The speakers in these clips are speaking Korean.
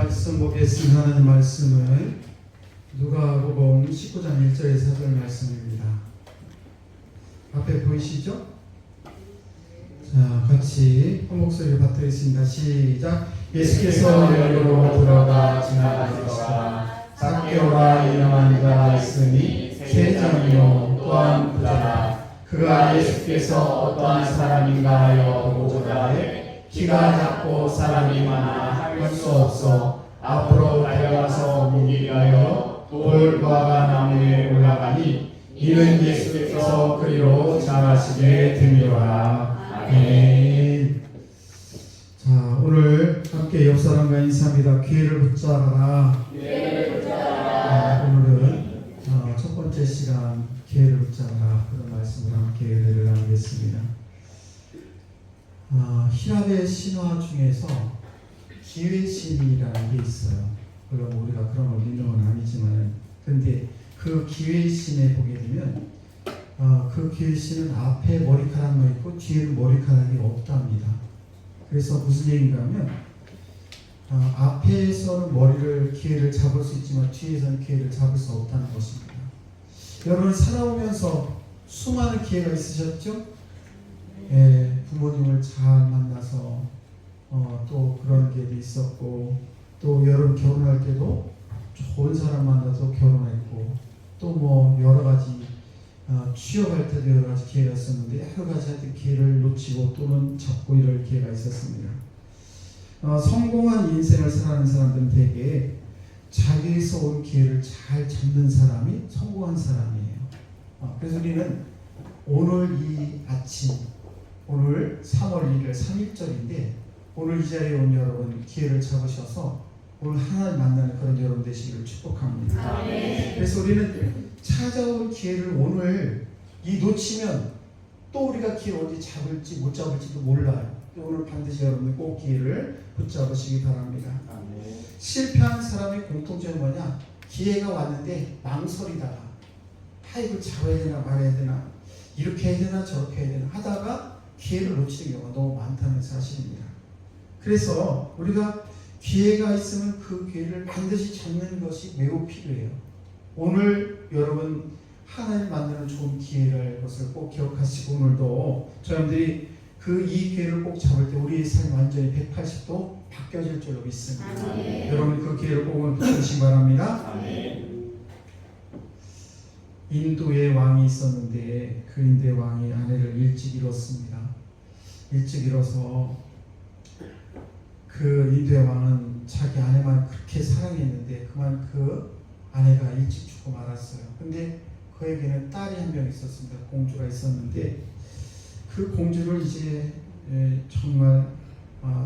말씀 보겠습니다. 하나님 말씀은 누가복음 19장 1절에서 4절 말씀입니다. 앞에 보이시죠? 자, 같이 한 목소리를 받들겠습니다. 시작. 예수께서 여리고로 들어가 지나가시다가 삭개오라 이름한 자가 있으니 세장이요 또한 부자라. 그가 예수께서 어떠한 사람인가 하여 보고자 해 키가 작고 사람이 많아 할 수 없어 앞으로 달려가서 보기 위하여 돌과 나무에 올라가니 이는 예수께서 그리로 지나가시게 되미로라. 아멘. 자, 오늘 함께 옆 사람과 인사합니다. 기회를 붙잡아라. 오늘은 첫 번째 시간 기회를 붙잡아라 그런 말씀을 함께 은혜를 나누겠습니다. 히랍의 신화 중에서 기회신이라는 게 있어요. 물론 우리가 그런 걸 믿는 건 아니지만, 근데 그 기회신에 보게 되면 그 기회신은 앞에 머리카락만 있고 뒤에는 머리카락이 없답니다. 그래서 무슨 얘기인가 하면 앞에서는 기회를 잡을 수 있지만 뒤에서는 기회를 잡을 수 없다는 것입니다. 여러분 살아오면서 수많은 기회가 있으셨죠? 부모님을 잘 만나서 또 그런 기회도 있었고, 또 여러분 결혼할 때도 좋은 사람 만나서 결혼했고, 또 뭐 여러 가지 취업할 때도 여러 가지 기회가 있었는데 여러 가지 기회를 놓치고 또는 잡고 이럴 기회가 있었습니다. 성공한 인생을 살아가는 사람들은 대개 자기에서 온 기회를 잘 잡는 사람이 성공한 사람이에요. 그래서 우리는 오늘 이 아침, 오늘 3월 1일 3.1절인데 오늘 이 자리에 온 여러분 기회를 잡으셔서 오늘 하나님 만나는 그런 여러분 되시기를 축복합니다. 그래서 우리는 찾아온 기회를 오늘 놓치면 또 우리가 기회를 어디 잡을지 못 잡을지도 몰라요. 오늘 반드시 여러분들 꼭 기회를 붙잡으시기 바랍니다. 실패한 사람의 공통점이 뭐냐? 기회가 왔는데 망설이다가 이걸 잡아야 되나 말아야 되나, 이렇게 해야 되나 저렇게 해야 되나 하다가 기회를 놓치는 경우가 너무 많다는 사실입니다. 그래서 우리가 기회가 있으면 그 기회를 반드시 잡는 것이 매우 필요해요. 오늘 여러분 하나님 만나는 좋은 기회를 것을 꼭 기억하시고, 오늘도 저희들이 이 기회를 꼭 잡을 때 우리의 삶이 완전히 180도 바뀌어질 줄로 믿습니다. 여러분 그 기회를 꼭 오늘 붙여주시기 바랍니다. 인도의 왕이 있었는데 그 인도의 왕이 아내를 일찍 잃었습니다. 일찍 잃어서 그 인도의 왕은 자기 아내만 그렇게 사랑했는데 그만 그 아내가 일찍 죽고 말았어요. 근데 그에게는 딸이 한 명 있었습니다. 공주가 있었는데 그 공주를 이제 정말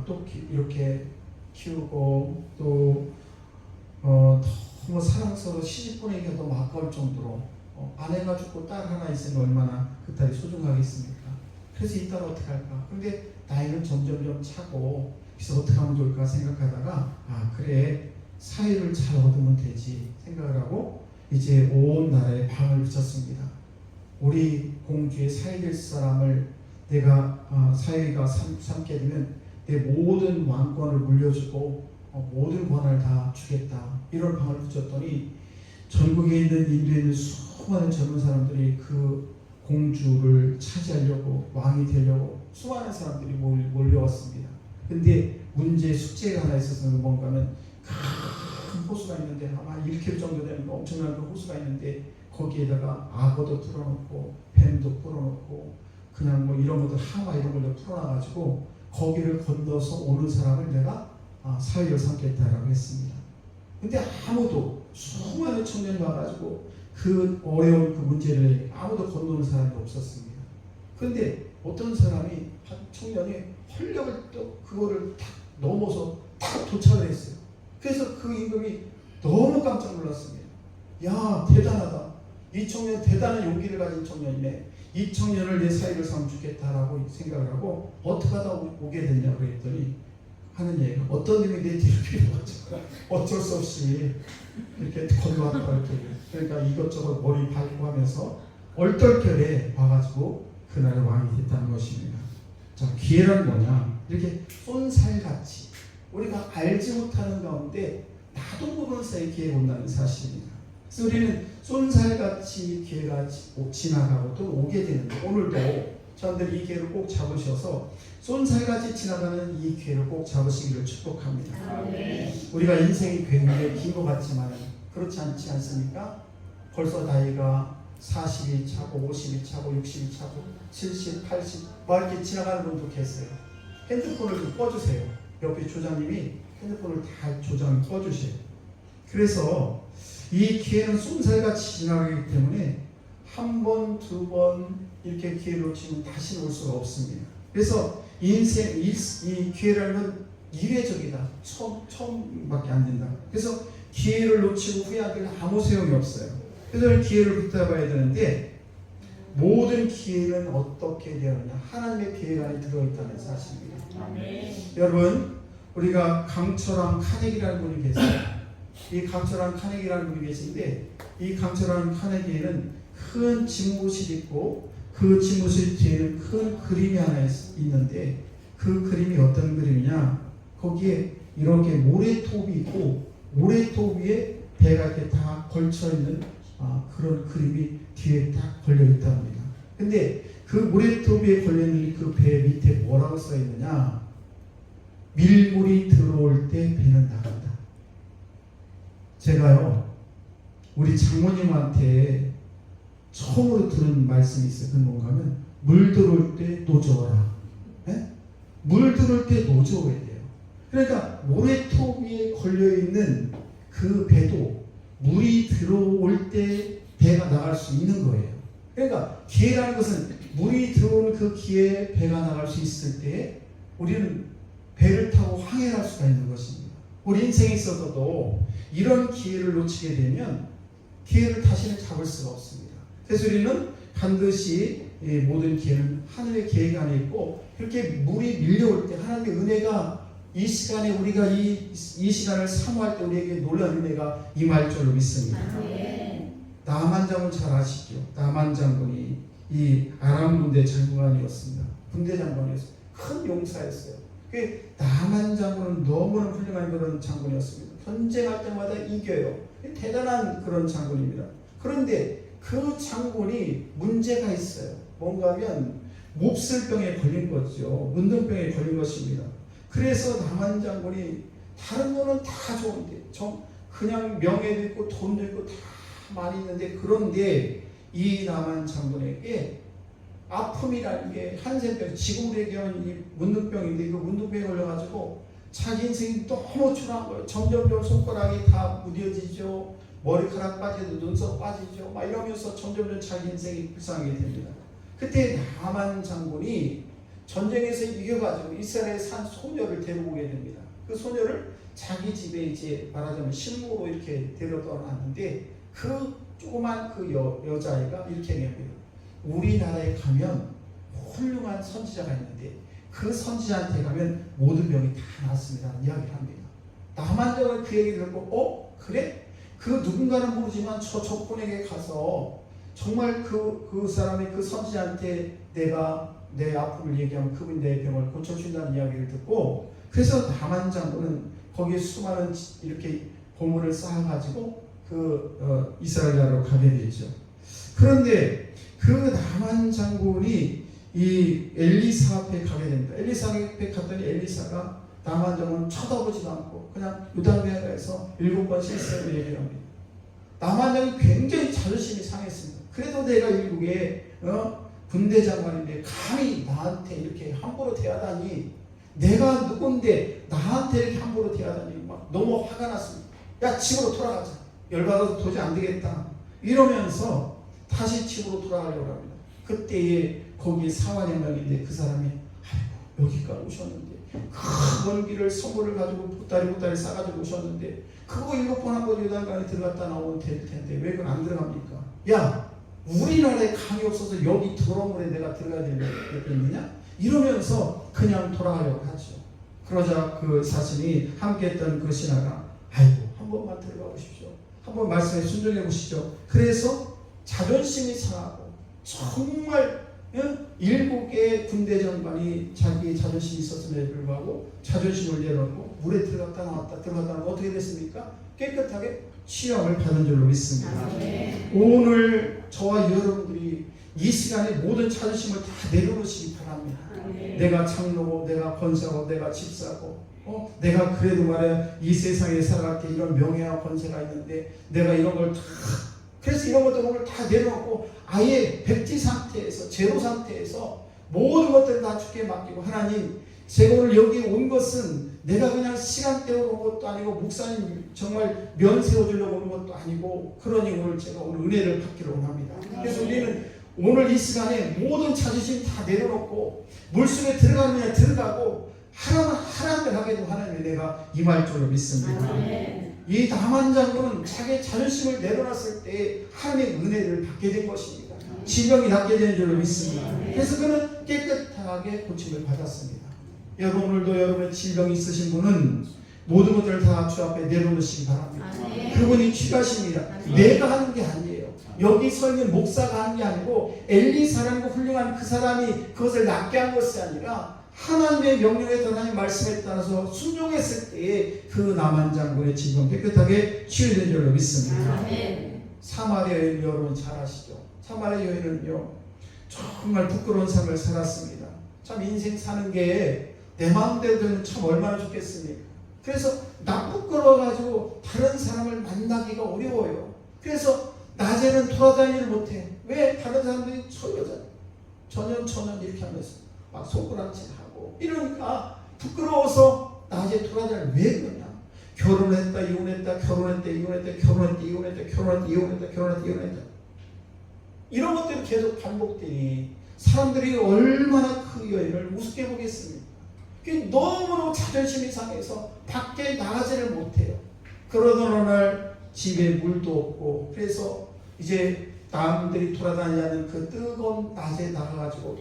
또 이렇게 키우고 또 너무 사랑스러워 시집 보내기가 너무 아까울 정도로 아내가 죽고 딸 하나 있으면 얼마나 그 딸이 소중하겠습니까? 그래서 이 딸을 어떻게 할까? 근데 나이는 점점점 차고, 그래서 어떻게 하면 좋을까 생각하다가 그래 사위를 잘 얻으면 되지 생각을 하고 이제 온 나라에 방을 붙였습니다. 우리 공주의 사위 될 사람을 내가 사위가 삼게 되면 내 모든 왕권을 물려주고 모든 권한을 다 주겠다, 이런 방을 붙였더니 전국에 있는 인도에 있는 수많은 젊은 사람들이 그 공주를 차지하려고, 왕이 되려고 수많은 사람들이 몰려왔습니다. 근데 숙제가 하나 있었어요. 뭔가는 큰 호수가 있는데 아마 1km 정도 되는 엄청난 그 호수가 있는데 거기에다가 악어도 풀어놓고 뱀도 풀어놓고 그냥 뭐 이런 것들 항아 이런 걸로 풀어놔가지고 거기를 건너서 오는 사람을 내가 사위로 삼겠다라고 했습니다. 근데 아무도, 수많은 청년이 와가지고 그 어려운 그 문제를 아무도 건너는 사람이 없었습니다. 근데 어떤 사람이 한 청년이 활력을 또 그거를 딱 넘어서 딱 도착을 했어요. 그래서 그 임금이 너무 깜짝 놀랐습니다. 야, 대단하다. 이 청년 대단한 용기를 가진 청년이네. 이 청년을 내 사위를 삼으면 좋겠다라고 생각을 하고 어떻게 하다 오게 됐냐고 했더니 하는 얘기가, 어떤 놈이 내 뒤를 빌어가지고 어쩔 수 없이 이렇게 걸러왔다 이렇게. 그러니까 이것저것 머리 밟고 하면서 얼떨결에 와가지고 그날의 왕이 됐다는 것입니다. 자, 기회란 뭐냐? 이렇게 쏜살같이 우리가 알지 못하는 가운데 나도 모르는 사이에 기회가 온다는 사실입니다. 그래서 우리는 쏜살같이 기회가 지나가고 또 오게 되는데, 오늘도 저한들 이 기회를 꼭 잡으셔서 쏜살같이 지나가는 이 기회를 꼭 잡으시기를 축복합니다. 우리가 인생이 굉장히 긴 것 같지만 그렇지 않지 않습니까? 벌써 나이가 40이 차고 50이 차고 60이 차고 70, 80 막 이렇게 지나가는 분도 계세요. 핸드폰을 좀 꺼주세요. 옆에 조장님이 핸드폰을 다 조장 꺼주세요. 그래서 이 기회는 쏜살같이 지나가기 때문에 한 번, 두 번 이렇게 기회를 놓치면 다시 올 수가 없습니다. 그래서 인생 이 기회라는 일회적이다. 처음밖에 안 된다. 그래서 기회를 놓치고 후회하기는 아무 소용이 없어요. 그래서 기회를 붙잡아야 되는데, 모든 기회는 어떻게 되느냐, 하나님의 계획 안에 들어있다는 사실입니다. 여러분, 우리가 강철한 카네기라는 분이 계세요. 이 강철한 카네기라는 분이 계신데, 이 강철한 카네기에는 큰 집무실이 있고 그 집무실 뒤에는 큰 그림이 하나 있는데, 그 그림이 어떤 그림이냐, 거기에 이렇게 모래톱이 있고 모래톱 위에 배가 이렇게 다 걸쳐있는 그런 그림이 뒤에 딱 걸려있다 합니다. 근데 그 모래톱 위에 걸려있는 그 배 밑에 뭐라고 써있느냐, 밀물이 들어올 때 배는 나간다. 제가요, 우리 장모님한테 처음으로 들은 말씀이 있어요. 그건 뭔가 하면, 물 들어올 때 노저어라. 네? 물 들어올 때 노저어야 돼요. 그러니까 모래톱 위에 걸려있는 그 배도 물이 들어올 때 배가 나갈 수 있는 거예요. 그러니까 기회라는 것은 물이 들어오는 그 기회에 배가 나갈 수 있을 때 우리는 배를 타고 항해할 수가 있는 것입니다. 우리 인생에 있어서도 이런 기회를 놓치게 되면 기회를 다시는 잡을 수가 없습니다. 그래서 우리는 반드시 모든 기회는 하늘의 계획 안에 있고, 그렇게 물이 밀려올 때 하나님의 은혜가 이 시간에 우리가 이 시간을 사모할 때 우리에게 놀라운 은혜가 임할 줄로 믿습니다. 나만 장군 잘 아시죠? 나만 장군이 이 아람 군대 장관이었습니다. 군대 장관이었어요. 큰 용사였어요. 그 나만 장군은 너무나 훌륭한 그런 장군이었습니다. 전쟁할 때마다 이겨요. 대단한 그런 장군입니다. 그런데 그 장군이 문제가 있어요. 뭔가 하면 몹쓸병에 걸린 거죠. 문둥병에 걸린 것입니다. 그래서 나만 장군이 다른 거는 다 좋은데, 그냥 명예도 있고 돈도 있고 다 많이 있는데, 그런데 이 나만 장군에게 아픔이라는 게 한센병, 지금 우리 얘기하는 이 문둥병인데, 그 문둥병에 걸려가지고 자기 인생이 너무 초라한 거예요. 점점점 손가락이 다 무뎌지죠. 머리카락 빠지고 눈썹 빠지죠. 막 이러면서 점점점 자기 인생이 불쌍하게 됩니다. 그때 나만 장군이 전쟁에서 이겨가지고 이스라엘에 산 소녀를 데리고 오게 됩니다. 그 소녀를 자기 집에 이제 말하자면 신부로 이렇게 데려다 놨는데, 그 조그만 그 여자아이가 이렇게 얘기합니다. 우리나라에 가면 훌륭한 선지자가 있는데 그 선지자한테 가면 모든 병이 다 낫습니다. 이야기를 합니다. 나만 그 얘기를 듣고, 그래? 그 누군가는 모르지만 저 적군에게 가서 정말 그 사람이 그 선지자한테 내가 내 아픔을 얘기하면 그분이 내 병을 고쳐준다는 이야기를 듣고, 그래서 나만 장군은 거기에 수많은 이렇게 보물을 쌓아가지고 이스라엘 나라로 가게 되죠. 그런데 그 나만 장군이 이 엘리사 앞에 가게 됩니다. 엘리사 앞에 갔더니 엘리사가 나만 장군은 쳐다보지도 않고 그냥 요단강에서 7번 실수를 얘기를 합니다. 나만 장군이 굉장히 자존심이 상했습니다. 그래도 내가 일국에 군대 장관인데 감히 나한테 이렇게 함부로 대하다니, 내가 누군데 나한테 이렇게 함부로 대하다니, 막 너무 화가 났습니다. 야, 집으로 돌아가자. 열받아서 도저히 안 되겠다. 이러면서 다시 집으로 돌아가려고 합니다. 그때에 거기 사환의 명인데 그 사람이 여기까지 오셨는데 그 먼 길을 선물을 가지고 보따리 싸가지고 오셨는데 그거 7번 한번 요단강에 들어갔다 나오면 될 텐데 왜 그건 안 들어갑니까? 야, 우리나라에 강이 없어서 여기 더러운 물에 내가 들어가야 되겠느냐? 이러면서 그냥 돌아가려고 하죠. 그러자 그 사신이 함께했던 그 신하가 아이고 한 번만 들어가 보십시오. 한번 말씀에 순종해 보시죠. 그래서 자존심이 상하고 정말 7개의 군대 장관이 자기 자존심이 있었음에도 불구하고 자존심을 내놓고 물에 들어갔다 나왔다 들어갔다 나왔다 어떻게 됐습니까? 깨끗하게 취함을 받은 줄로 믿습니다. 오늘 저와 여러분들이 이 시간에 모든 자존심을 다 내려놓으시기 바랍니다. 내가 장로고 내가 권사고 내가 집사고 내가 그래도 말이야 이 세상에 살아갈 때 이런 명예와 권세가 있는데 내가 이런 걸 다 그래서 이런 것들 오늘 다 내려놓고 아예 백지 상태에서 제로 상태에서 모든 것들을 다 주께 맡기고 하나님 제가 오늘 여기 온 것은 내가 그냥 시간 때우러 온 것도 아니고 목사님 정말 면 세워주려고 온 것도 아니고 그러니 오늘 제가 오늘 은혜를 받기를 원합니다. 그래서 우리는 오늘 이 시간에 모든 자존심 다 내려놓고 물속에 들어가면 들어가고 하나님을 하게도 하나님의 내가 임할 줄로 믿습니다. 이 나만 장군은 자기의 자존심을 내려놨을 때 하나님의 은혜를 받게 된 것입니다. 질병이 낫게 되는 줄로 믿습니다. 그래서 그는 깨끗하게 고침을 받았습니다. 여러분 오늘도 여러분의 질병이 있으신 분은 모든 것들을 다 주 앞에 내려놓으시기 바랍니다. 그분이 취하십니다. 내가 하는 게 아니에요. 여기 서 있는 목사가 하는 게 아니고 엘리사라는 훌륭한 그 사람이 그것을 낫게 한 것이 아니라 하나님의 명령에 따라 하나님의 말씀에 따라서 순종했을 때에 그 나만 장군의 질병 깨끗하게 치유된 줄로 믿습니다. 사마리아 여인 여러분 잘 아시죠? 사마리아 여인은요 정말 부끄러운 삶을 살았습니다. 참 인생 사는 게 내 마음대로 되면 참 얼마나 좋겠습니까? 그래서 나 부끄러워가지고 다른 사람을 만나기가 어려워요. 그래서 낮에는 돌아다니를 못해. 왜? 다른 사람들이 전연 이렇게 하면서 막 손가락질하고 이러니까 부끄러워서 낮에 돌아다니를 왜 그러냐? 결혼했다 이혼했다 결혼했다 이혼했다 결혼했다 이혼했다 결혼했다 이혼했다 결혼했다 이혼했다 이런 것들이 계속 반복되니 사람들이 얼마나 그 여인을 우습게 보겠습니까? 너무너무 자존심이 상해서 밖에 나가지를 못해요. 그러던 어느 날 집에 물도 없고 그래서 이제 남들이 돌아다니지 않는 그 뜨거운 낮에 나가가지고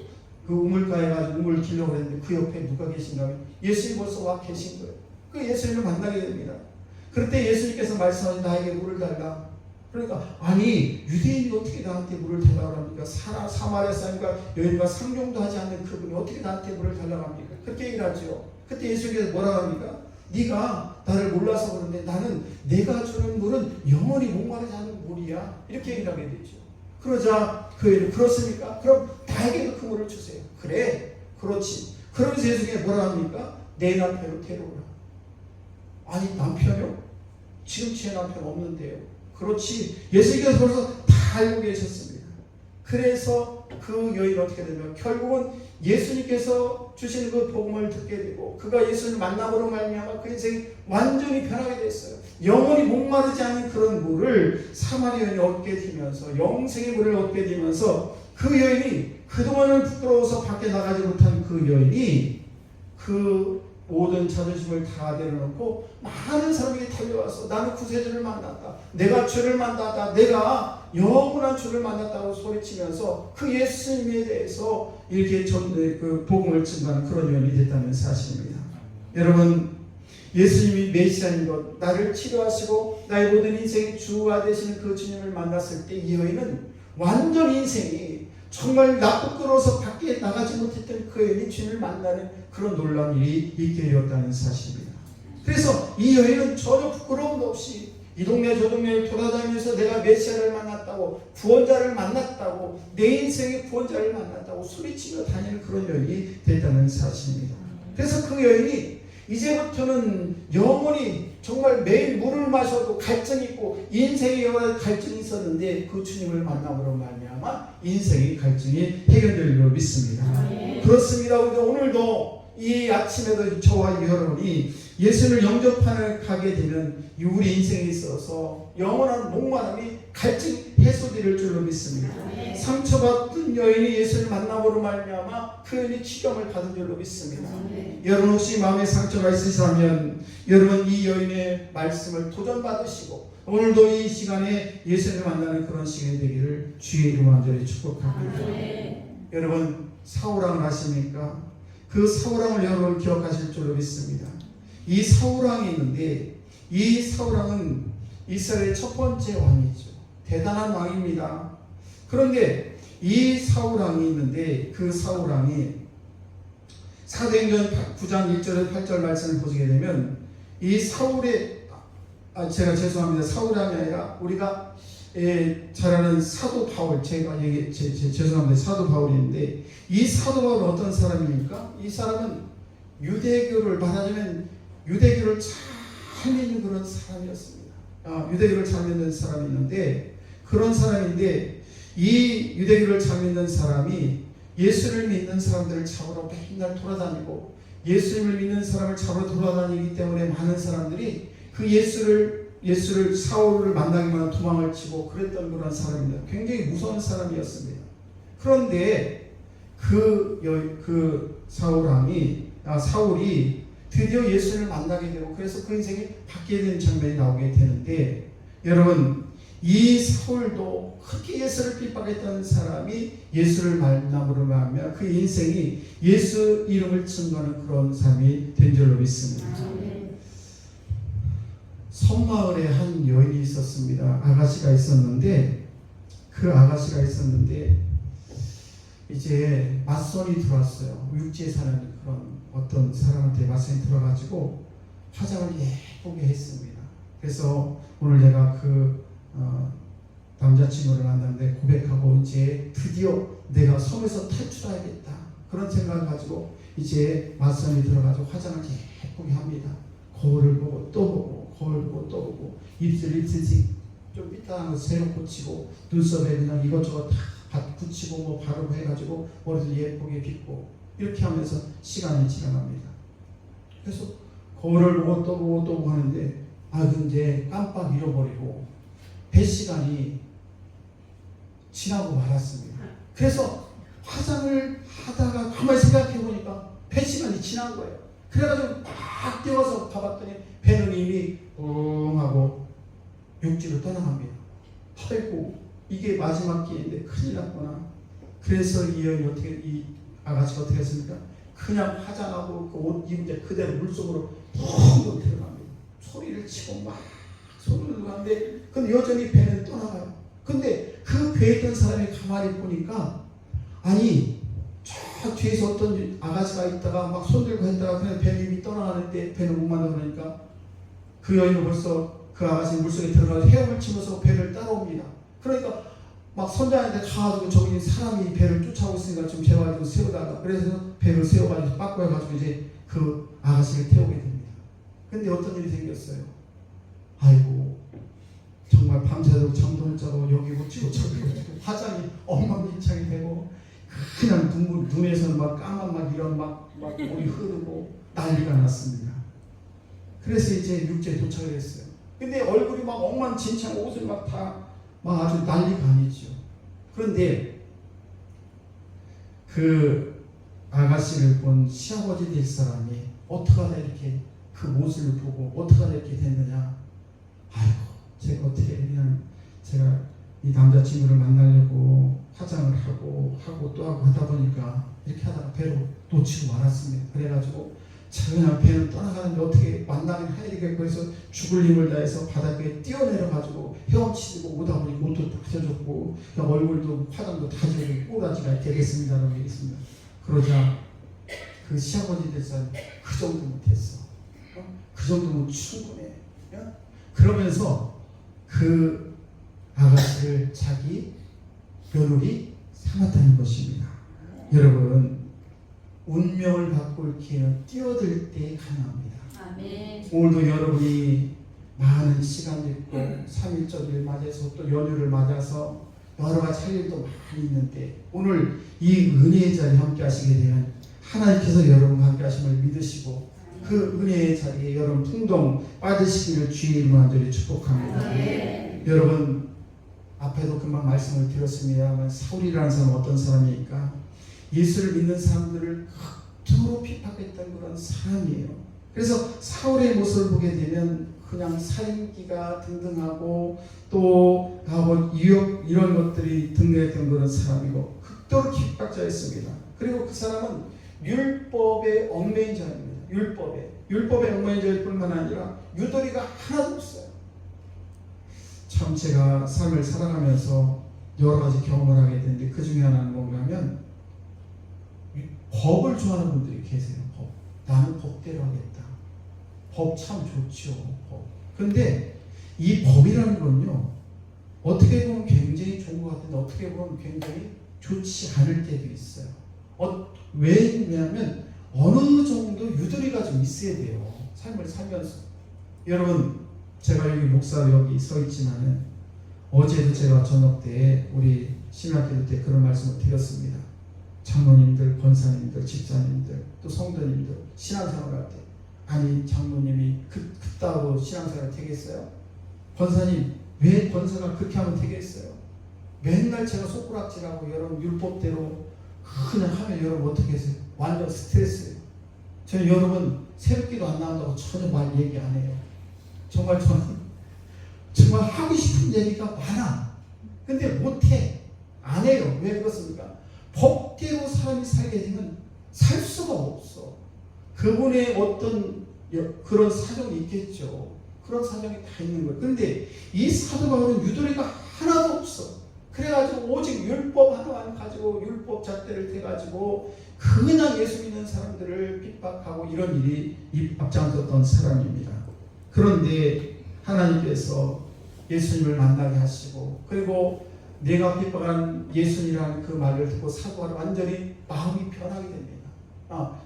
그 우물가에 가지고 우물 길려고 했는데 그 옆에 누가 계신가 하면 예수님 벌써 와 계신 거예요. 그 예수님을 만나게 됩니다. 그럴 때 예수님께서 말씀하신 나에게 물을 달라. 그러니까 아니 유대인이 어떻게 나한테 물을 달라고 합니까? 사마리아 사람과 여인과 상종도 하지 않는 그분이 어떻게 나한테 물을 달라고 합니까? 그렇게 얘기를 하죠. 그때 예수님께서 뭐라고 합니까? 네가 나를 몰라서 그런데 나는 내가 주는 물은 영원히 목마르지 않는 물이야. 이렇게 얘기를 하게 되죠. 그러자 그 여인은 그렇습니까? 그럼 나에게도 그 물을 주세요. 그래 그렇지. 그러면서 예수님께서 뭐라고 합니까? 내 남편을 데려오라. 아니 남편이요? 지금 제 남편 없는데요. 그렇지. 예수님께서 벌써 다 알고 계셨습니다. 그래서 그 여인 어떻게 되면 결국은 예수님께서 주신 그 복음을 듣게 되고 그가 예수님을 만남으로 말미암아 그 인생이 완전히 변하게 됐어요. 영원히 목마르지 않은 그런 물을 사마리아 여인이 얻게 되면서 영생의 물을 얻게 되면서 그 여인이 그동안은 부끄러워서 밖에 나가지 못한 그 여인이 그 모든 자존심을 다 내려놓고 많은 사람에게 달려와서 나는 구세주를 만났다. 내가 주를 만났다. 내가 영원한 주를 만났다고 소리치면서 그 예수님에 대해서 이렇게 그 복음을 증거하는 그런 여인이 됐다는 사실입니다. 여러분 예수님이 메시아인 것 나를 치료하시고 나의 모든 인생의 주가 되시는 그 주님을 만났을 때 이 여인은 완전 인생이 정말 나 부끄러워서 밖에 나가지 못했던 그 여인이 주님을 만나는 그런 놀라운 일이 있게 되었다는 사실입니다. 그래서 이 여인은 전혀 부끄러움도 없이 이 동네 저 동네를 돌아다니면서 내가 메시아를 만났다고 구원자를 만났다고 내 인생의 구원자를 만났다고 소리치며 다니는 그런 여인이 됐다는 사실입니다. 그래서 그 여인이 이제부터는 영원히 정말 매일 물을 마셔도 갈증이 있고 인생에 여러 가지 갈증이 있었는데 그 주님을 만남으로 말미암아 인생의 갈증이 해결될 줄로 믿습니다. 그렇습니다. 오늘도 이 아침에도 저와 여러분이 예수를 영접하는 가게 되면 우리 인생에 있어서 영원한 목마름이 갈증 해소될 줄로 믿습니다. 상처받은 여인이 예수를 만남으로 말미암아 그 여인이 치료를 받은 줄로 믿습니다. 여러분 혹시 마음에 상처가 있으시다면 여러분 이 여인의 말씀을 도전받으시고 오늘도 이 시간에 예수를 만나는 그런 시간이 되기를 주의 이름으로 간절히 축복합니다. 여러분 사울왕을 아십니까? 그 사울왕을 여러분 기억하실 줄로 믿습니다. 이 사울왕이 있는데 이 사울왕은 이스라엘의 첫 번째 왕이죠. 대단한 왕입니다. 그런데 이 사울왕이 있는데 그 사울왕이 사도행전 9장 1절에 8절 말씀을 보시게 되면 이 사울의 제가 죄송합니다. 사울왕이 아니라 우리가 잘 아는 사도 바울, 죄송합니다. 사도 바울인데 이 사도 바울은 어떤 사람입니까? 이 사람은 유대교를 말하자면 유대교를 잘 믿는 그런 사람이었습니다. 유대교를 잘 믿는 사람이 있는데 그런 사람인데 이 유대교를 잘 믿는 사람이 예수를 믿는 사람들을 잡으러 맨날 돌아다니고 예수님을 믿는 사람을 잡으러 돌아다니기 때문에 많은 사람들이 그 예수를 사울을 만나기만 도망을 치고 그랬던 그런 사람입니다. 굉장히 무서운 사람이었습니다. 그런데 그 사울이 드디어 예수를 만나게 되고 그래서 그 인생이 바뀌게 되는 장면이 나오게 되는데 여러분 이 사울도 그렇게 예수를 핍박했던 사람이 예수를 만남으로 말하면 그 인생이 예수 이름을 증거하는 그런 삶이 된 줄로 믿습니다. 섬마을에 한 여인이 있었습니다. 아가씨가 있었는데 이제 맞선이 들어왔어요. 육지에 사는 그런 어떤 사람한테 맞선이 들어가지고 화장을 예쁘게 했습니다. 그래서 오늘 내가 남자친구를 만났는데 고백하고 이제 드디어 내가 섬에서 탈출해야겠다 그런 생각을 가지고 이제 맞선이 들어가지고 화장을 예쁘게 합니다. 거울을 보고 또 보고 거울 보고 또 보고 입술 좀 삐딱한 거 새로 붙이고 눈썹에 그냥 이것저것 다 붙이고 뭐 바르고 해가지고 머리도 예쁘게 빗고 이렇게 하면서 시간이 지나갑니다. 그래서 거울을 보고 또 보고 또 보고 하는데 근데 깜빡 잃어버리고 배 시간이 지나고 말았습니다. 그래서 화장을 하다가 가만히 생각해 보니까 배 시간이 지난 거예요. 그래가지고 막 뛰어서 가봤더니 배는 이미 하고 육지로 떠나갑니다. 아이고 이게 마지막 기회인데 큰일 났구나. 그래서 이 아가씨가 어떻게 했습니까? 그냥 화장하고 그 옷 입은 채 그대로 물속으로 푹 들어갑니다. 소리를 치고 막 소리를 하는데 근데 여전히 배는 떠나가요. 근데 그 배에 있던 사람이 가만히 보니까 저 뒤에서 어떤 아가씨가 있다가 막 손들고 했다가 그냥 배는 이미 떠나가는데 배는 못 만나 그러니까 그 여인은 벌써 그 아가씨 물속에 들어가서 헤엄을 치면서 배를 따라옵니다. 그러니까 막 선장한테 가가지고 저기 사람이 배를 쫓아오고 있으니까 좀 재워가지고 세우다가 그래서 배를 세워가지고 바꿔가지고 이제 그 아가씨를 태우게 됩니다. 근데 어떤 일이 생겼어요. 아이고 정말 밤새도록 잠도 못 자고 여기 붙이고 저기 붙이고 화장이 엉망진창이 되고 그냥 눈에서는 막 까만 막 이런 막 물이 흐르고 난리가 났습니다. 그래서 이제 육지에 도착을 했어요. 근데 얼굴이 막 엉망진창 옷을 막 아주 난리가 아니죠. 그런데 그 아가씨를 본 시아버지 될 사람이 어떻게 하다 이렇게 그 모습을 보고 어떻게 하다 이렇게 됐느냐. 아이고 제가 어떻게 그냥 제가 이 남자친구를 만나려고 화장을 하고 또 하고 하다 보니까 이렇게 하다가 배로 놓치고 말았습니다. 그래가지고 그냥 배는 떠나가는데 어떻게 만나긴 해야 되겠고 해서 죽을 힘을 다해서 바닥에 뛰어내려가지고 헤엄치고 오다 보니 옷도 다 젖었고 얼굴도 화장도 다 젖고 꼬라지가 되겠습니다라고 얘기했습니다. 그러자 그 시아버지 될 사람이 그 정도 못했어. 그 정도면 충분해. 그러면서 그 아가씨를 자기 며느리 삼았다는 것입니다. 여러분 운명을 바꿀 기회는 뛰어들 때 가능합니다. 아멘. 오늘도 여러분이 많은 시간도 있고 3.1절을 맞아서 또 연휴를 맞아서 여러 가지 할 일도 많이 있는데 오늘 이 은혜의 자리에 함께 하시게 되면 하나님께서 여러분과 함께 하심을 믿으시고 그 은혜의 자리에 여러분 풍덩 빠지시기를 주의 이름으로 간절히 축복합니다. 여러분 앞에도 금방 말씀을 드렸습니다만 사울이라는 사람은 어떤 사람이니까 예수를 믿는 사람들을 극도로 핍박했던 그런 사람이에요. 그래서 사울의 모습을 보게 되면 그냥 살인기가 등등하고 또 유혹 이런 것들이 등장했던 그런 사람이고 극도로 핍박자였습니다. 그리고 그 사람은 율법의 얽매인 자입니다. 율법의 얽매인 자일 뿐만 아니라 유도리가 하나도 없어요. 참 제가 삶을 살아가면서 여러 가지 경험을 하게 되는데 그 중에 하나는 뭔가 하면 법을 좋아하는 분들이 계세요. 법. 나는 법대로 하겠다. 법 참 좋죠. 법. 근데 이 법이라는 건요, 어떻게 보면 굉장히 좋은 것 같은데 어떻게 보면 굉장히 좋지 않을 때도 있어요. 왜냐하면 어느 정도 유도리가 좀 있어야 돼요. 삶을 살면서. 여러분, 제가 여기 목사로 여기 서 있지만은 어제도 제가 저녁 때 우리 신학기도 때 그런 말씀을 드렸습니다. 장로님들, 권사님들, 집사님들, 또 성도님들 신앙생활 할 때, 아니 장로님이 그따로 신앙생활 되겠어요? 권사님 왜 권사가 그렇게 하면 되겠어요? 맨날 제가 손가락질하고 여러분 율법대로 그냥 하면 여러분 어떻게 하세요? 완전 스트레스예요. 저는 여러분 새벽기도 안 나온다고 전혀 말 얘기 안 해요. 정말 저는 정말 하고 싶은 얘기가 많아. 근데 못해. 안 해요. 왜 그렇습니까? 법대로 사람이 살게 되면 살 수가 없어. 그분의 어떤 그런 사정이 있겠죠. 그런 사정이 다 있는 거예요. 근데 이 사도 바울은 유도리가 하나도 없어. 그래가지고 오직 율법 하나만 가지고 율법 잣대를 대가지고 그냥 예수 믿는 사람들을 핍박하고 이런 일이 앞장섰던 사람입니다. 그런데 하나님께서 예수님을 만나게 하시고, 그리고 내가 핍박한 예수님이라는 그 말을 듣고 사도 바울은 완전히 마음이 변하게 됩니다.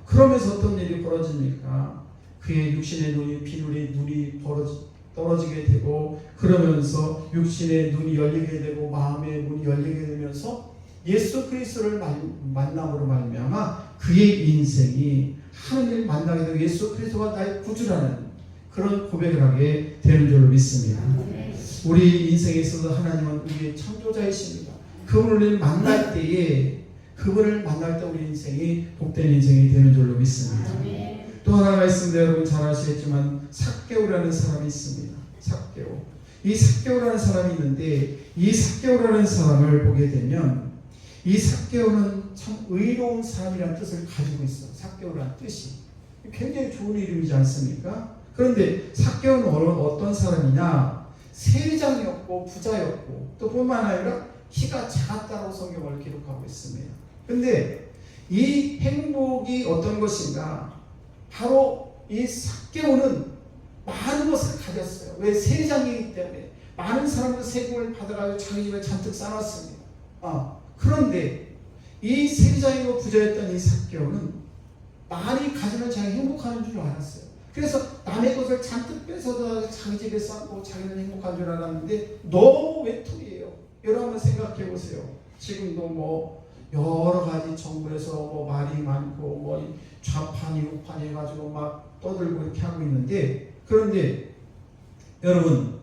그러면서 어떤 일이 벌어집니까? 그의 육신의 눈이 비누리 눈이 떨어지게 되고, 그러면서 육신의 눈이 열리게 되고 마음의 문이 열리게 되면서 예수 그리스도를 만남으로 말미암아 그의 인생이 하나님을 만나게 되고 예수 그리스도가 나의 구주라는 그런 고백을 하게 되는 줄로 믿습니다. 우리 인생에 있어서 하나님은 우리의 창조자이십니다. 그분을 만날 때에 우리 인생이 복된 인생이 되는 줄로 믿습니다. 또 하나가 있습니다. 여러분 잘 아시겠지만 삭개오라는 사람이 있습니다. 삭개오. 이 삭개오라는 사람이 있는데, 이 삭개오라는 사람을 보게 되면 이 삭개오는 참 의로운 사람이라는 뜻을 가지고 있어요. 삭개오라는 뜻이 굉장히 좋은 이름이지 않습니까? 그런데 삭개오는 어떤 사람이냐? 세리장이었고 부자였고 또 뿐만 아니라 키가 작았다고 성경을 기록하고 있습니다. 근데 이 행복이 어떤 것인가? 바로 이 삭개오는 많은 것을 가졌어요. 왜? 세리장이기 때문에 많은 사람들 세금을 받아가지고 자기 집에 잔뜩 쌓아놨습니다. 그런데 이 세리장이고 부자였던 이 삭개오는 많이 가지면 자기 행복하는 줄 알았어요. 그래서 남의 것을 잔뜩 뺏어다 자기 집에 쌓고 자기는 행복한 줄 알았는데 너무 외톨이에요. 여러분 한번 생각해 보세요. 지금도 뭐 여러 가지 정부에서 뭐 말이 많고 뭐 좌판이 우판이 해가지고 막 떠들고 이렇게 하고 있는데, 그런데 여러분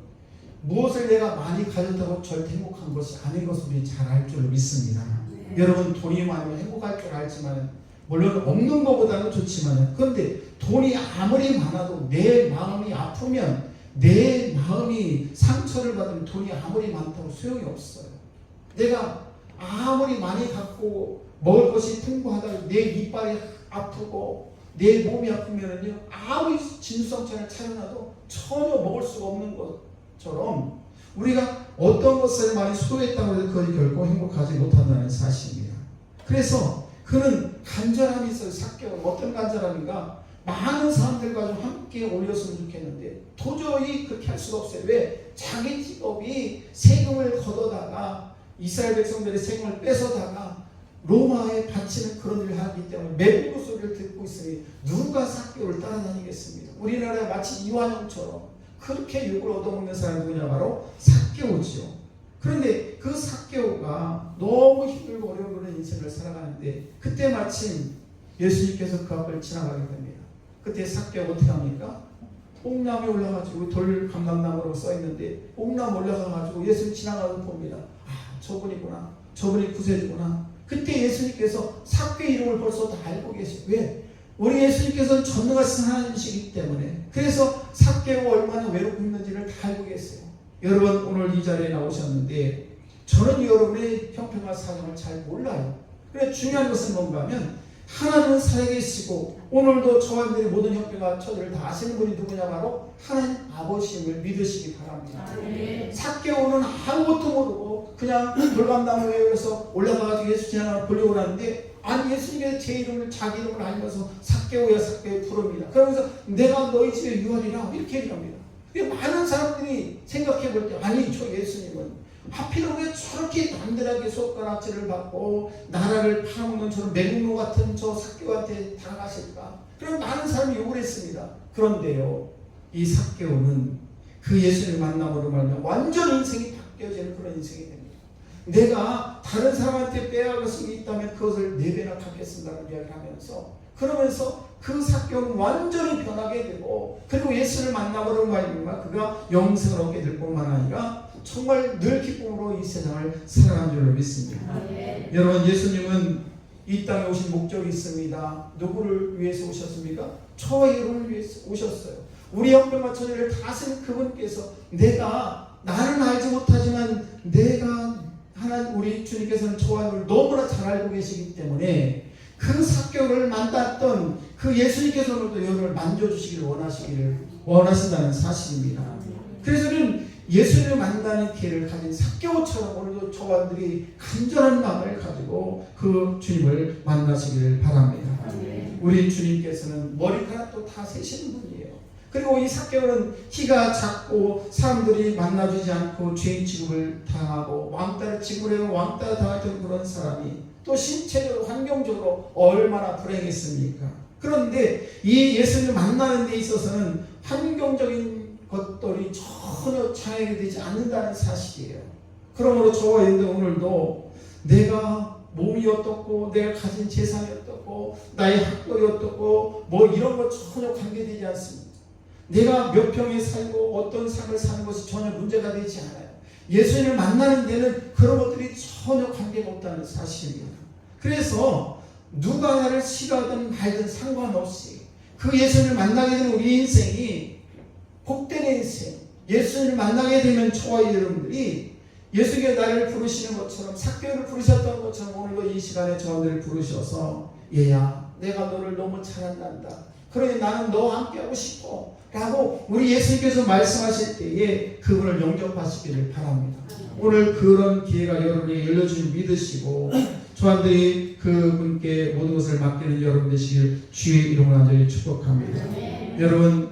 무엇을 내가 많이 가졌다고 절대 행복한 것이 아닌 것을 우리 잘 알 줄로 믿습니다. 여러분 돈이 많으면 행복할 줄 알지만, 물론 없는 것보다는 좋지만, 그런데 돈이 아무리 많아도 내 마음이 아프면, 내 마음이 상처를 받으면 돈이 아무리 많다고 소용이 없어요. 내가 아무리 많이 갖고 먹을 것이 풍부하다고 내 이빨이 아프고 내 몸이 아프면은요, 아무리 진수성찬을 차려놔도 전혀 먹을 수가 없는 것처럼 우리가 어떤 것을 많이 소유했다고 해서 그것이 결코 행복하지 못한다는 사실입니다. 그래서 그는 간절함이 있어요. 삭개오는 어떤 간절함인가? 많은 사람들과 좀 함께 어울렸으면 좋겠는데 도저히 그렇게 할 수가 없어요. 왜? 자기 직업이 세금을 걷어다가 이스라엘 백성들의 세금을 뺏어다가 로마에 바치는 그런 일을 하기 때문에 매국노 소리를 듣고 있으니 누가 삭개오를 따라다니겠습니까? 우리나라에 마치 이완용처럼 그렇게 욕을 얻어먹는 사람이 누구냐? 바로 삭개오지요. 그런데 그 삭개오가 너무 힘들고 어려운 인생을 살아가는데 그때 마침 예수님께서 그 앞을 지나가게 됩니다. 그때 삭개오가 어떻게 합니까? 옥나무에 올라가지고 돌 감람나무로 써있는데 옥나무 올라가가지고 예수님 지나가서 봅니다. 저분이구나. 저분이 구세주구나. 그때 예수님께서 삭개오 이름을 벌써 다 알고 계세요. 왜? 우리 예수님께서는 전능하신 하나님이시기 때문에. 그래서 삭개오가 얼마나 외롭고 힘든지를 다 알고 계세요. 여러분 오늘 이 자리에 나오셨는데 저는 여러분의 형편과 사정을 잘 몰라요. 그래서 중요한 것은 뭔가 하면 하나님은 살아계시고 오늘도 저와 여러분들이 모든 형제가 저들을 다 아시는 분이 누구냐 바로 하나님 아버지임을 믿으시기 바랍니다. 삭개오는 아무것도 모르고 그냥 돌감나무에 올라서 올라가가지고 예수 지나가 보려고 하는데 아니 예수님의 제 이름을 자기 이름을 알면서 삭개오야 삭개오 부릅니다. 그러면서 내가 너희 집에 유하리라 이렇게 얘기합니다. 많은 사람들이 생각해 볼 때 아니 저 예수님은 하필 왜 저렇게 남들에게 손가락질을 받고 나라를 팔아먹는 저런 매국노 같은 저 삭개오한테 당하실까? 그럼 많은 사람이 욕을 했습니다. 그런데요, 이 삭개오는 그 예수님을 만남으로 말하면 완전 인생이 바뀌어지는 그런 인생이 됩니다. 내가 다른 사람한테 빼앗을 수 있다면 그것을 4배나 갚겠습니다라는 이야기를 하면서 그러면서 그 삭개오는 완전히 변하게 되고 그리고 예수를 만남으로 말미암아 그가 영생을 얻게 될 뿐만 아니라 정말 늘 기쁨으로 이 세상을 살아가는 줄로 믿습니다. 여러분 예수님은 이 땅에 오신 목적이 있습니다. 누구를 위해서 오셨습니까? 저와 여러분을 위해서 오셨어요. 우리 형편과 처지를 다스린 그분께서 내가 나는 알지 못하지만 내가 하나님 우리 주님께서는 저와 여러분을 너무나 잘 알고 계시기 때문에 그 삭개오를 만났던 그 예수님께서 오늘도 여러분을 만져주시기를 원하신다는 사실입니다. 그래서 우리는 예수님을 만나는 기회를 가진 삭개오처럼 오늘도 저와들이 간절한 마음을 가지고 그 주님을 만나시기를 바랍니다. 우리 주님께서는 머리카락도 다 세시는 분이에요. 그리고 이 삭개오는 키가 작고 사람들이 만나주지 않고 죄인 취급을 당하고 왕따를 지구레로 왕따를 당했던 그런 사람이 또 신체적으로 환경적으로 얼마나 불행했습니까? 그런데 이 예수님을 만나는 데 있어서는 환경적인 것들이 전혀 장애가 되지 않는다는 사실이에요. 그러므로 저와 여러분들 오늘도 내가 몸이 어떻고 내가 가진 재산이 어떻고 나의 학벌이 어떻고 뭐 이런 것 전혀 관계되지 않습니다. 내가 몇 평에 살고 어떤 삶을 사는 것이 전혀 문제가 되지 않아요. 예수님을 만나는 데는 그런 것들이 전혀 관계가 없다는 사실입니다. 그래서 누가 나를 싫어하든 말든 상관없이 그 예수님을 만나게 되는 우리 인생이 복된 인생, 예수님을 만나게 되면 저와 여러분들이 예수님의 나를 부르시는 것처럼 삭개오를 부르셨던 것처럼 오늘도 이 시간에 저들을 부르셔서 얘야 내가 너를 너무 사랑한다. 그러니 나는 너와 함께하고 싶어 라고 우리 예수님께서 말씀하실 때에 그분을 영접하시기를 바랍니다. 오늘 그런 기회가 여러분이 열려주신 믿으시고 저한들이 그분께 모든 것을 맡기는 여러분 되시길 주의 이름으로 간절히 축복합니다. 여러분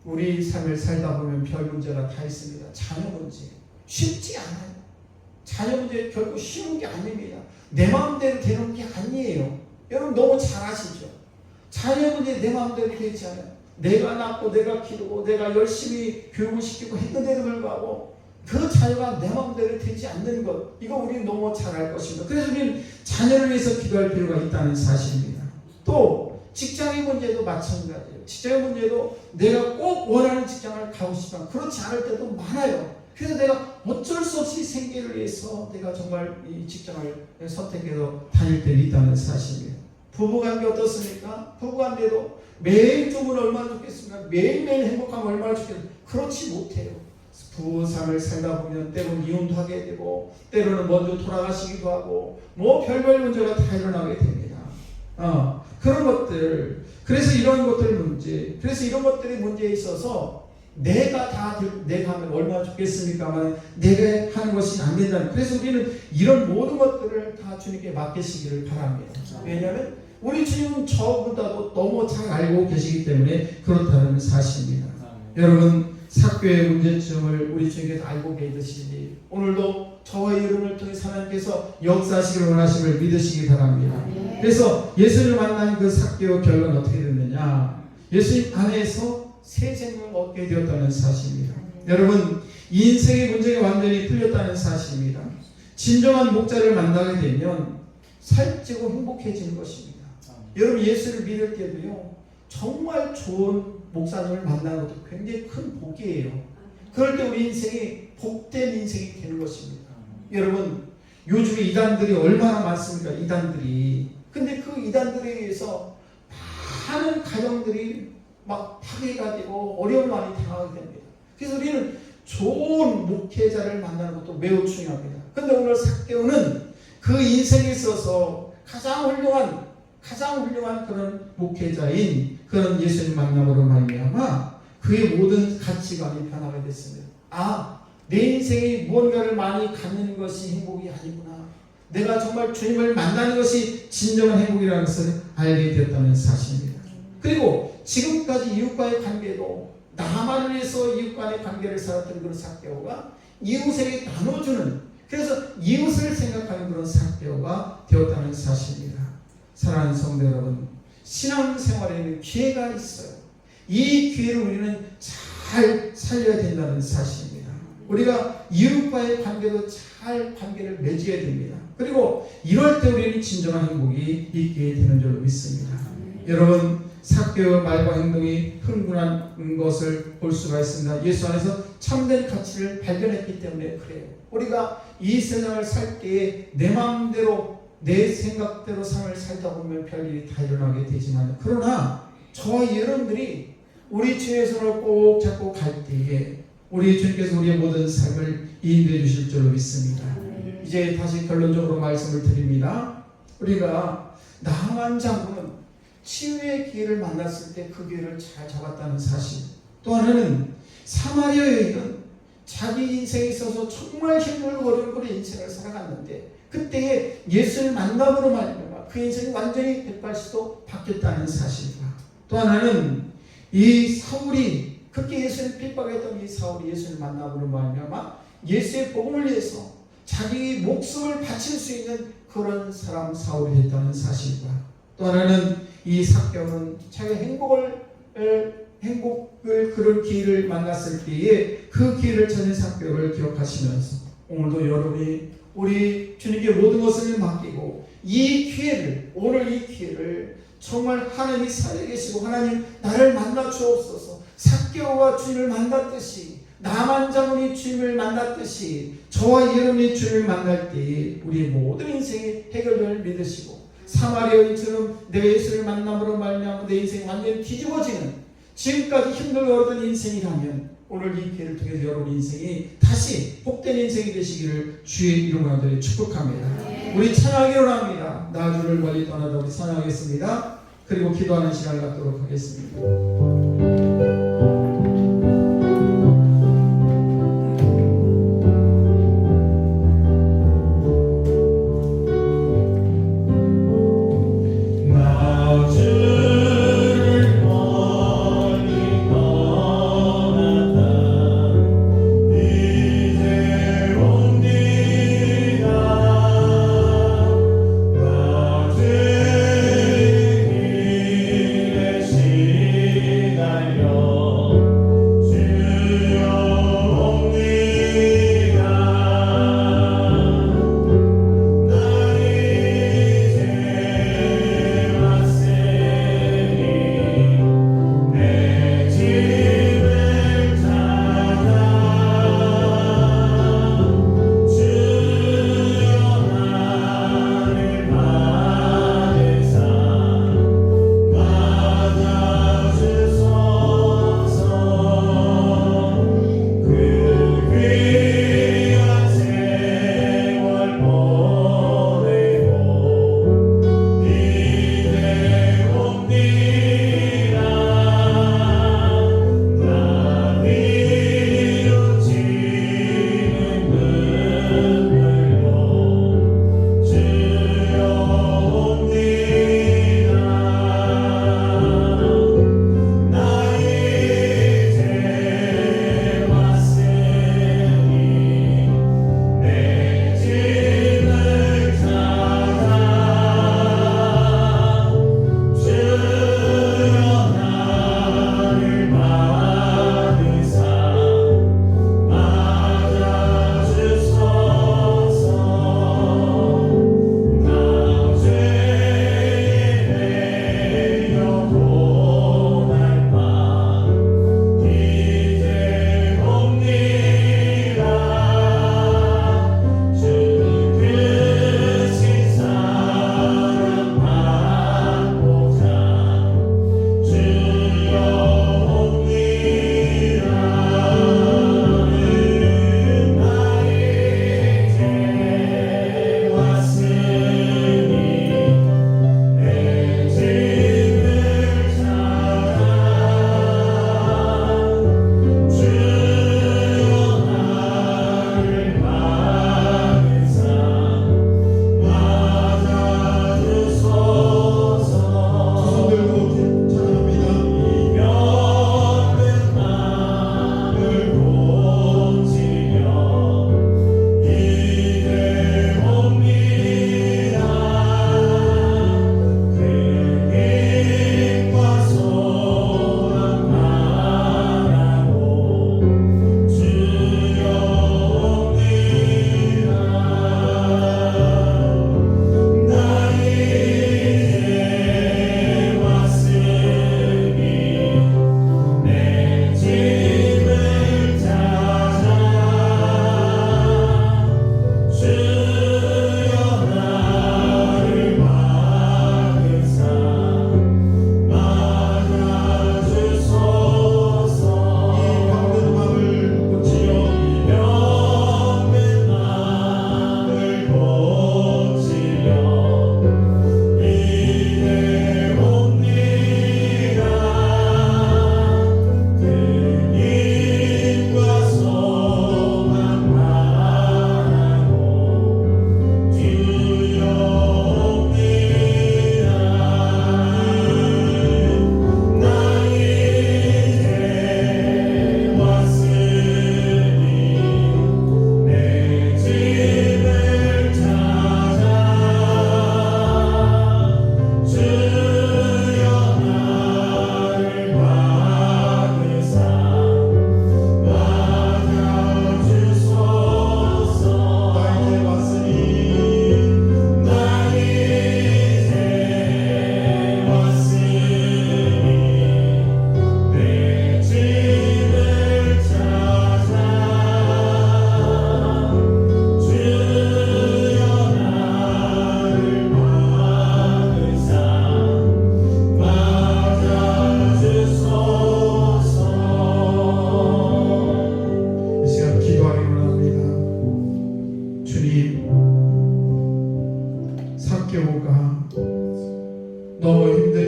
우리 삶을 살다 보면 별 문제가 다 있습니다. 자녀 문제 쉽지 않아요. 자녀 문제 결국 쉬운 게 아닙니다. 내 마음대로 되는 게 아니에요. 여러분 너무 잘 아시죠? 자녀 문제 내 마음대로 되지 않아요. 내가 낳고 내가 기르고 내가 열심히 교육을 시키고 했는데도 불구하고 그 자녀가 내 마음대로 되지 않는 것 이거 우리는 너무 잘 알 것입니다. 그래서 우리는 자녀를 위해서 기도할 필요가 있다는 사실입니다. 또 직장의 문제도 마찬가지예요. 직장의 문제도 내가 꼭 원하는 직장을 가고 싶지만 그렇지 않을 때도 많아요. 그래서 내가 어쩔 수 없이 생계를 위해서 내가 정말 이 직장을 선택해서 다닐 때도 있다는 사실입니다. 부부관계 어떻습니까? 부부관계도 매일 주부는 얼마나 좋겠습니까? 매일매일 행복하면 얼마나 좋겠습니까? 그렇지 못해요. 부부상을 살다 보면 때로는 이혼도 하게 되고 때로는 먼저 돌아가시기도 하고 뭐 별별 문제가 다 일어나게 됩니다. 그런 것들 그래서 이런 것들 문제 그래서 이런 것들이 문제에 있어서 내가 하면 얼마나 좋겠습니까만 내가 하는 것이 안 된다는 그래서 우리는 이런 모든 것들을 다 주님께 맡기시기를 바랍니다. 왜냐하면 우리 주님은 저보다도 너무 잘 알고 계시기 때문에 그렇다는 사실입니다. 여러분 삭개오의 문제점을 우리 주님께서 알고 계시니 오늘도 저와 여러분을 통해 하나님께서 역사하시기를 원하심을 믿으시기 바랍니다. 그래서 예수님을 만난 그 삭개오 결과는 어떻게 됐느냐? 예수님 안에서 새 생명을 얻게 되었다는 사실입니다. 여러분 인생의 문제가 완전히 풀렸다는 사실입니다. 진정한 목자를 만나게 되면 살찌고 행복해지는 것입니다. 여러분 예수를 믿을 때도요 정말 좋은 목사님을 만나는 것도 굉장히 큰 복이에요. 그럴 때 우리 인생이 복된 인생이 되는 것입니다. 여러분 요즘에 이단들이 얼마나 많습니까? 이단들이. 근데 그 이단들에 의해서 많은 가정들이 막 파괴가 되고 어려움을 많이 당하게 됩니다. 그래서 우리는 좋은 목회자를 만나는 것도 매우 중요합니다. 근데 오늘 삭개오는 그 인생에 있어서 가장 훌륭한 가장 훌륭한 그런 목회자인 그런 예수님 만남으로 말미암아 그의 모든 가치관이 변화가 됐습니다. 내 인생에 무언가를 많이 갖는 것이 행복이 아니구나. 내가 정말 주님을 만나는 것이 진정한 행복이라는 것을 알게 되었다는 사실입니다. 그리고 지금까지 이웃과의 관계도 나만을 위해서 이웃과의 관계를 살았던 그런 삭개오가 이웃에게 나눠주는, 그래서 이웃을 생각하는 그런 삭개오가 되었다는 사실입니다. 사랑하는 성도 여러분, 신앙생활에는 기회가 있어요. 이 기회를 우리는 잘 살려야 된다는 사실입니다. 우리가 이웃과의 관계도 잘 관계를 맺어야 됩니다. 그리고 이럴 때 우리는 진정한 행복이 있게 되는 줄 믿습니다. 여러분, 삭개오의 말과 행동이 흥분한 것을 볼 수가 있습니다. 예수 안에서 참된 가치를 발견했기 때문에 그래요. 우리가 이 세상을 살 때에 내 마음대로 내 생각대로 삶을 살다 보면 별일이 다 일어나게 되지만, 그러나 저와 여러분들이 우리 주의 손을 꼭 잡고 갈 때에 우리 주님께서 우리의 모든 삶을 인도해 주실 줄로 믿습니다. 이제 다시 결론적으로 말씀을 드립니다. 우리가 나만 장군은 치유의 기회를 만났을 때 그 기회를 잘 잡았다는 사실, 또 하나는 사마리아 여인은 자기 인생에 있어서 정말 힘들고 어려운 그런 인생을 살아갔는데 그때에 예수를 만남으로 말미암아 그 인생이 완전히 180도 바뀌었다는 사실과, 또 하나는 이 사울이 그렇게 예수를 핍박했던 이 사울이 예수를 만남으로 말미암아 예수의 복음을 위해서 자기 목숨을 바칠 수 있는 그런 사람 사울이 됐다는 사실과, 또 하나는 이 삭개오는 자기 행복을 그런 기회를 만났을 때에 그 기회를 찾은 삭개오를 기억하시면서 오늘도 여러분이 우리 주님께 모든 것을 맡기고 이 기회를, 오늘 이 기회를 정말 하나님이 살아계시고 하나님 나를 만나 주옵소서, 삭개오와 주님을 만났듯이 나만 장군이 주님을 만났듯이 저와 여러분이 주님을 만날 때에 우리의 모든 인생이 해결될 믿으시고 사마리아인처럼 내가 예수를 만남으로 말미암아 내 인생이 완전히 뒤집어지는 지금까지 힘들고 어려운 인생이라면 오늘 이 기회를 통해서 여러분 인생이 다시 복된 인생이 되시기를 주의 이름으로 간절히 축복합니다. 우리 찬양하기로 합니다. 나 주를 멀리 떠나다 우리 찬양하겠습니다. 그리고 기도하는 시간을 갖도록 하겠습니다. 시달려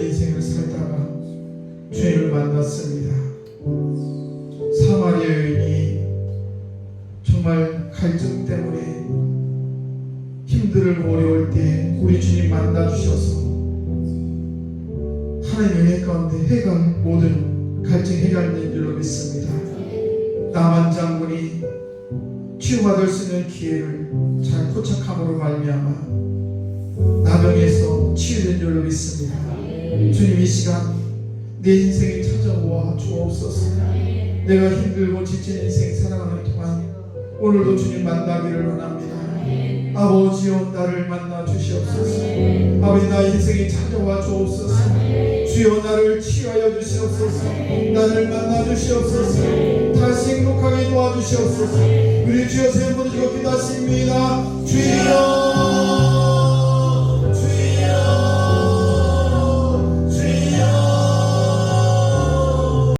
인생을 살다가 주님을 만났습니다. 사마리아 여인이 정말 갈증 때문에 힘들고 어려울 때 우리 주님 만나 주셔서 하나님의 은혜 가운데 해갈 모든 갈증 해결된 줄로 믿습니다. 나만 장군이 치유받을 수 있는 기회를 잘 포착함으로 말미암아 나병에서 치유된 줄로 믿습니다. 주님 이 시간 내 인생에 찾아와 주옵소서. 내가 힘들고 지친 인생 살아가는 동안 오늘도 주님 만나기를 원합니다. 아버지여 나를 만나 주시옵소서. 아버지 나의 인생에 찾아와 주옵소서. 주여 나를 치유하여 주시옵소서. 나를 만나 주시옵소서. 다시 행복하게 도와주시옵소서. 우리 주여 세 번 부르시고 기도하십니다. 주여